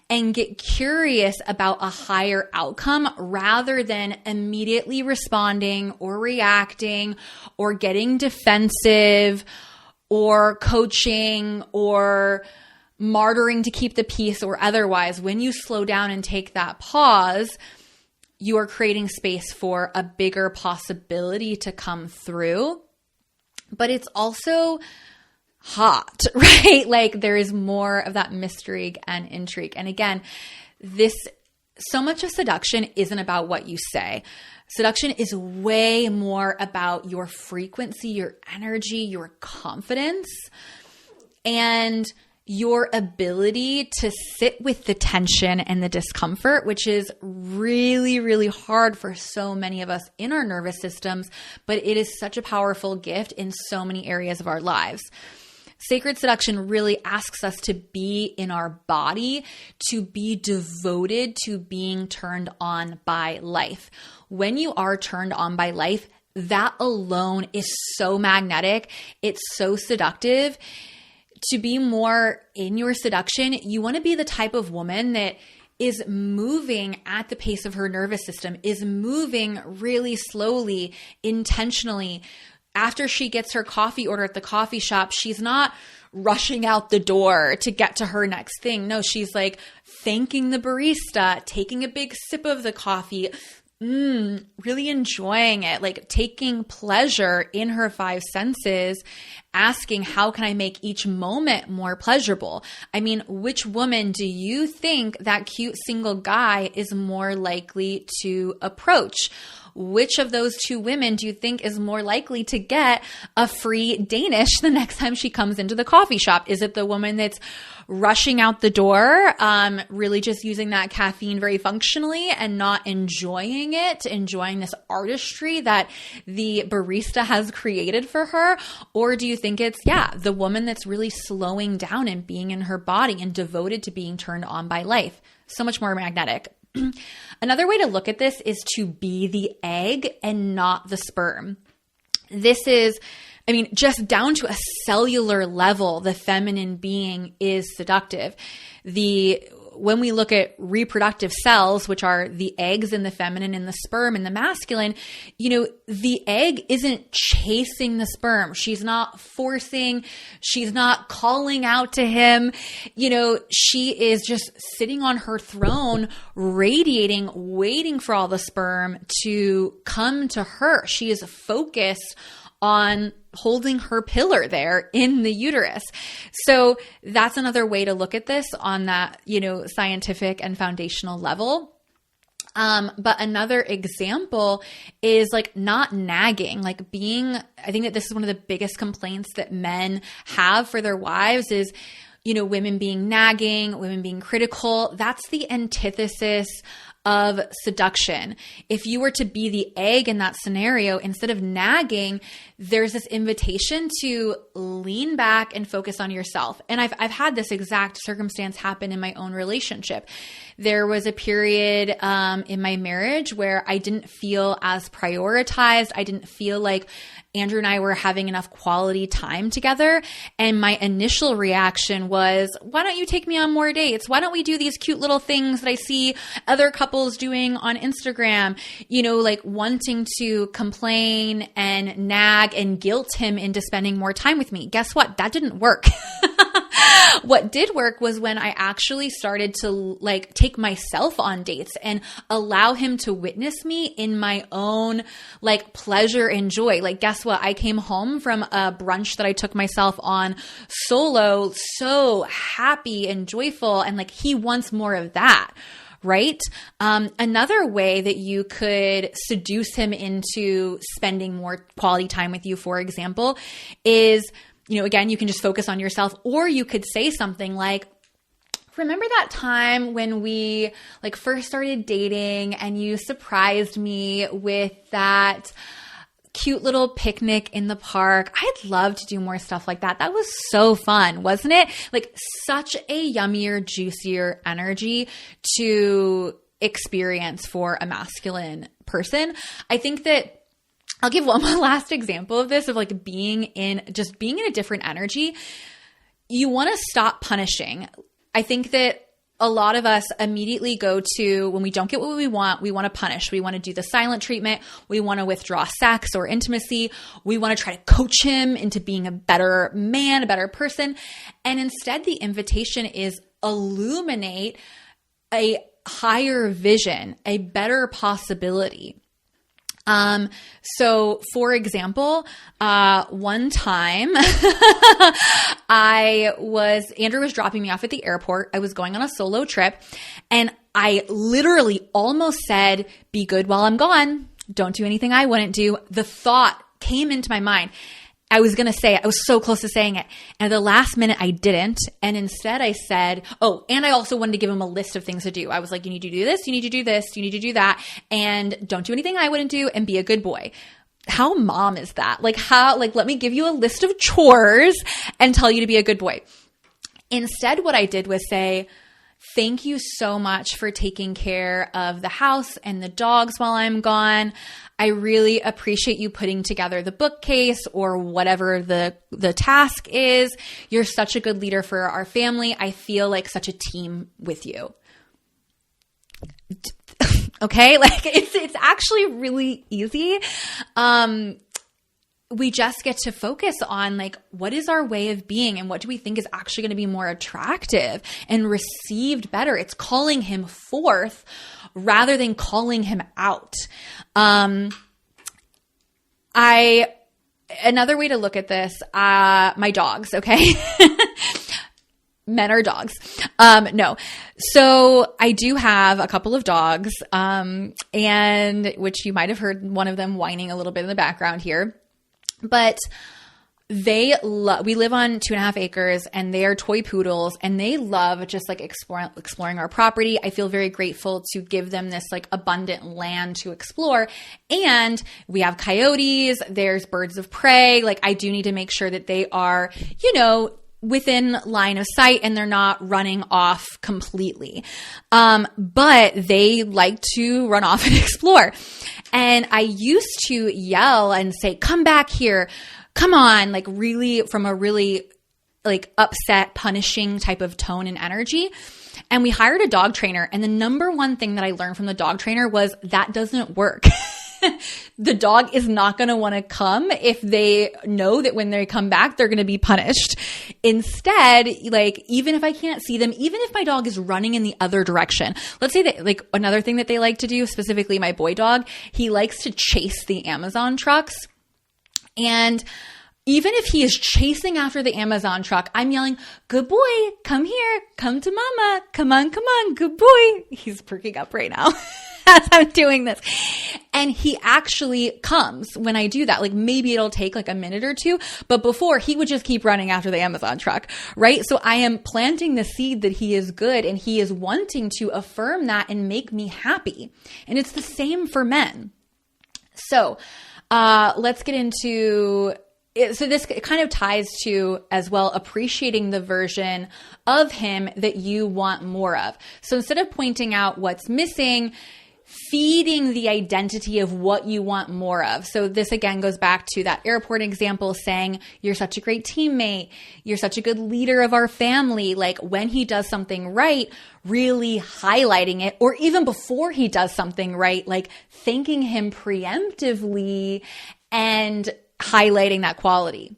A: and get curious about a higher outcome rather than immediately responding or reacting or getting defensive or coaching or martyring to keep the peace or otherwise. When you slow down and take that pause, you are creating space for a bigger possibility to come through. But it's also hot, right? Like there is more of that mystery and intrigue. And again, so much of seduction isn't about what you say. Seduction is way more about your frequency, your energy, your confidence, and your ability to sit with the tension and the discomfort, which is really, really hard for so many of us in our nervous systems, but it is such a powerful gift in so many areas of our lives. Sacred seduction really asks us to be in our body, to be devoted to being turned on by life. When you are turned on by life, that alone is so magnetic. It's so seductive. To be more in your seduction, you want to be the type of woman that is moving at the pace of her nervous system, is moving really slowly, intentionally. After she gets her coffee order at the coffee shop, she's not rushing out the door to get to her next thing. No, she's like thanking the barista, taking a big sip of the coffee, really enjoying it, like taking pleasure in her five senses, asking, how can I make each moment more pleasurable? I mean, which woman do you think that cute single guy is more likely to approach? Which of those two women do you think is more likely to get a free Danish the next time she comes into the coffee shop? Is it the woman that's rushing out the door, really just using that caffeine very functionally and not enjoying it, enjoying this artistry that the barista has created for her? Or do you think it's, the woman that's really slowing down and being in her body and devoted to being turned on by life? So much more magnetic. Another way to look at this is to be the egg and not the sperm. This is, just down to a cellular level, the feminine being is seductive. When we look at reproductive cells, which are the eggs in the feminine and the sperm in the masculine, the egg isn't chasing the sperm. She's not forcing, she's not calling out to him. She is just sitting on her throne, radiating, waiting for all the sperm to come to her. She is focused on holding her pillar there in the uterus. So that's another way to look at this on that, scientific and foundational level. But another example is like not nagging, I think that this is one of the biggest complaints that men have for their wives is, women being nagging, women being critical. That's the antithesis of seduction. If you were to be the egg in that scenario, instead of nagging, there's this invitation to lean back and focus on yourself. And I've had this exact circumstance happen in my own relationship. There was a period in my marriage where I didn't feel as prioritized. I didn't feel like Andrew and I were having enough quality time together. And my initial reaction was, why don't you take me on more dates? Why don't we do these cute little things that I see other couples doing on Instagram, wanting to complain and nag and guilt him into spending more time with me. Guess what? That didn't work. What did work was when I actually started to take myself on dates and allow him to witness me in my own pleasure and joy. Guess what? I came home from a brunch that I took myself on solo, so happy and joyful. And he wants more of that. Right? Another way that you could seduce him into spending more quality time with you, for example, is, again, you can just focus on yourself, or you could say something like, remember that time when we first started dating and you surprised me with that cute little picnic in the park? I'd love to do more stuff like that. That was so fun, wasn't it? Such a yummier, juicier energy to experience for a masculine person. I think that I'll give one more last example of this, of like being in a different energy. You want to stop punishing. I think that a lot of us immediately go to, when we don't get what we want to punish. We want to do the silent treatment. We want to withdraw sex or intimacy. We want to try to coach him into being a better man, a better person. And instead, the invitation is illuminate a higher vision, a better possibility. So for example, one time Andrew was dropping me off at the airport. I was going on a solo trip, and I literally almost said, "Be good while I'm gone. Don't do anything I wouldn't do." The thought came into my mind. I was going to say it. I was so close to saying it. And at the last minute, I didn't. And instead I said, oh, and I also wanted to give him a list of things to do. I was like, you need to do this, you need to do this, you need to do that. And don't do anything I wouldn't do, and be a good boy. How mom is that? Let me give you a list of chores and tell you to be a good boy. Instead, what I did was say, thank you so much for taking care of the house and the dogs while I'm gone. I really appreciate you putting together the bookcase or whatever the task is. You're such a good leader for our family. I feel like such a team with you. Okay? Like it's actually really easy. We just get to focus on like, what is our way of being and what do we think is actually going to be more attractive and received better? It's calling him forth rather than calling him out. Another way to look at this, my dogs, okay? Men are dogs. No. So I do have a couple of dogs, and which you might have heard one of them whining a little bit in the background here. But we live on 2.5 acres, and they are toy poodles, and they love just like exploring our property. I feel very grateful to give them this like abundant land to explore. And we have coyotes, there's birds of prey. Like I do need to make sure that they are, within line of sight and they're not running off completely. But they like to run off and explore. And I used to yell and say, come back here. Come on. Like really from a really like upset, punishing type of tone and energy. And we hired a dog trainer. And the number one thing that I learned from the dog trainer was that doesn't work. The dog is not going to want to come if they know that when they come back, they're going to be punished. Instead, like, even if I can't see them, even if my dog is running in the other direction, let's say that like another thing that they like to do, specifically my boy dog, he likes to chase the Amazon trucks. And even if he is chasing after the Amazon truck, I'm yelling, good boy, come here, come to mama, come on, good boy. He's perking up right now as I'm doing this. And he actually comes when I do that. Like maybe it'll take like a minute or two, but before he would just keep running after the Amazon truck, right? So I am planting the seed that he is good and he is wanting to affirm that and make me happy. And it's the same for men. So let's get into it. So this kind of ties to as well appreciating the version of him that you want more of. So instead of pointing out what's missing, feeding the identity of what you want more of. So this again goes back to that airport example saying, you're such a great teammate. You're such a good leader of our family. Like when he does something right, really highlighting it, or even before he does something right, like thanking him preemptively and highlighting that quality.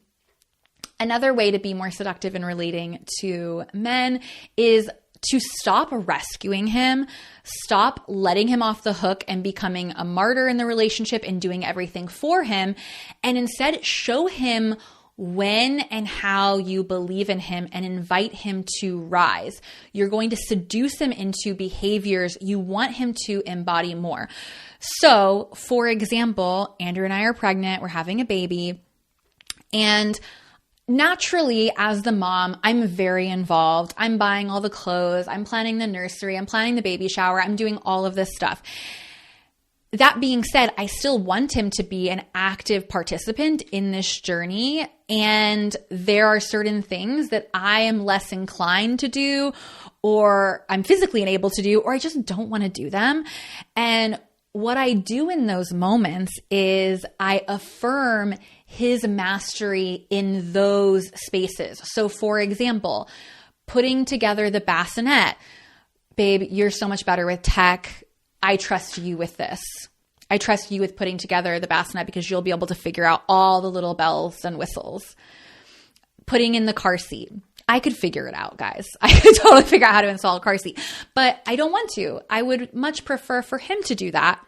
A: Another way to be more seductive in relating to men is to stop rescuing him, stop letting him off the hook and becoming a martyr in the relationship and doing everything for him, and instead show him when and how you believe in him and invite him to rise. You're going to seduce him into behaviors you want him to embody more. So, for example, Andrew and I are pregnant, we're having a baby, and naturally, as the mom, I'm very involved. I'm buying all the clothes. I'm planning the nursery. I'm planning the baby shower. I'm doing all of this stuff. That being said, I still want him to be an active participant in this journey. And there are certain things that I am less inclined to do, or I'm physically unable to do, or I just don't want to do them. And what I do in those moments is I affirm his mastery in those spaces. So for example, putting together the bassinet. Babe, you're so much better with tech. I trust you with this. I trust you with putting together the bassinet because you'll be able to figure out all the little bells and whistles. Putting in the car seat. I could figure it out, guys. I could totally figure out how to install a car seat, but I don't want to. I would much prefer for him to do that,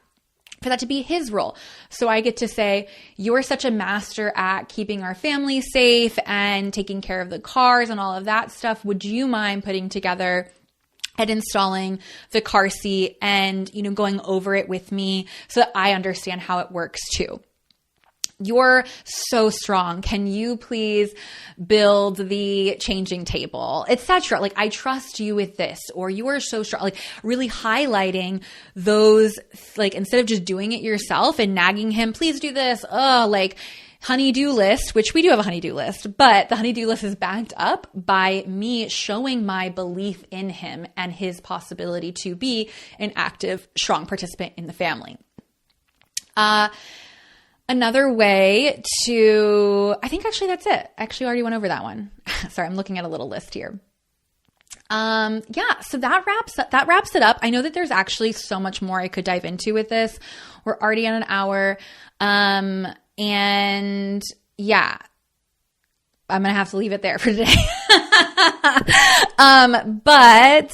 A: for that to be his role. So I get to say, you're such a master at keeping our family safe and taking care of the cars and all of that stuff. Would you mind putting together and installing the car seat and, going over it with me so that I understand how it works too? You're so strong. Can you please build the changing table, etc.? Like, I trust you with this, or you are so strong. Like, really highlighting those, like, instead of just doing it yourself and nagging him, please do this. Honey-do list, which we do have a honey-do list, but the honey-do list is backed up by me showing my belief in him and his possibility to be an active, strong participant in the family. Another way to, I think actually that's it. I actually already went over that one. Sorry, I'm looking at a little list here. So that wraps it up. I know that there's actually so much more I could dive into with this. We're already at an hour. And yeah, I'm going to have to leave it there for today. But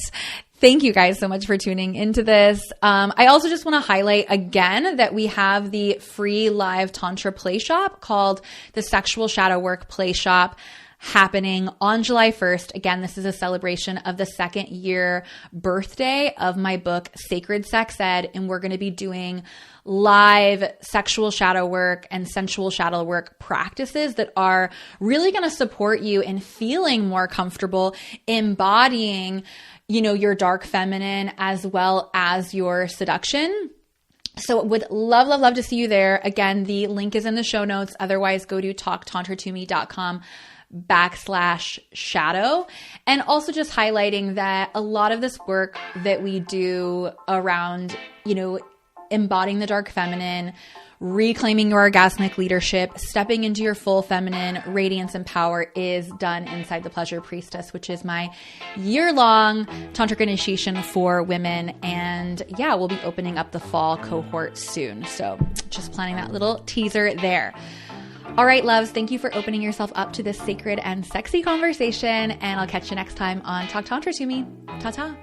A: thank you guys so much for tuning into this. I also just want to highlight again that we have the free live Tantra Playshop called the Sexual Shadow Work Playshop happening on July 1st. Again, this is a celebration of the 2nd year birthday of my book, Sacred Sex Ed, and we're going to be doing live sexual shadow work and sensual shadow work practices that are really going to support you in feeling more comfortable embodying, your dark feminine as well as your seduction. So would love to see you there. Again, the link is in the show notes. Otherwise, go to talktantratome.com/shadow. And also just highlighting that a lot of this work that we do around, embodying the dark feminine, reclaiming your orgasmic leadership, stepping into your full feminine radiance and power is done inside the Pleasure Priestess, which is my year-long tantric initiation for women. And yeah, we'll be opening up the fall cohort soon. So just planning that little teaser there. All right, loves, thank you for opening yourself up to this sacred and sexy conversation. And I'll catch you next time on Talk Tantra to Me. Ta-ta.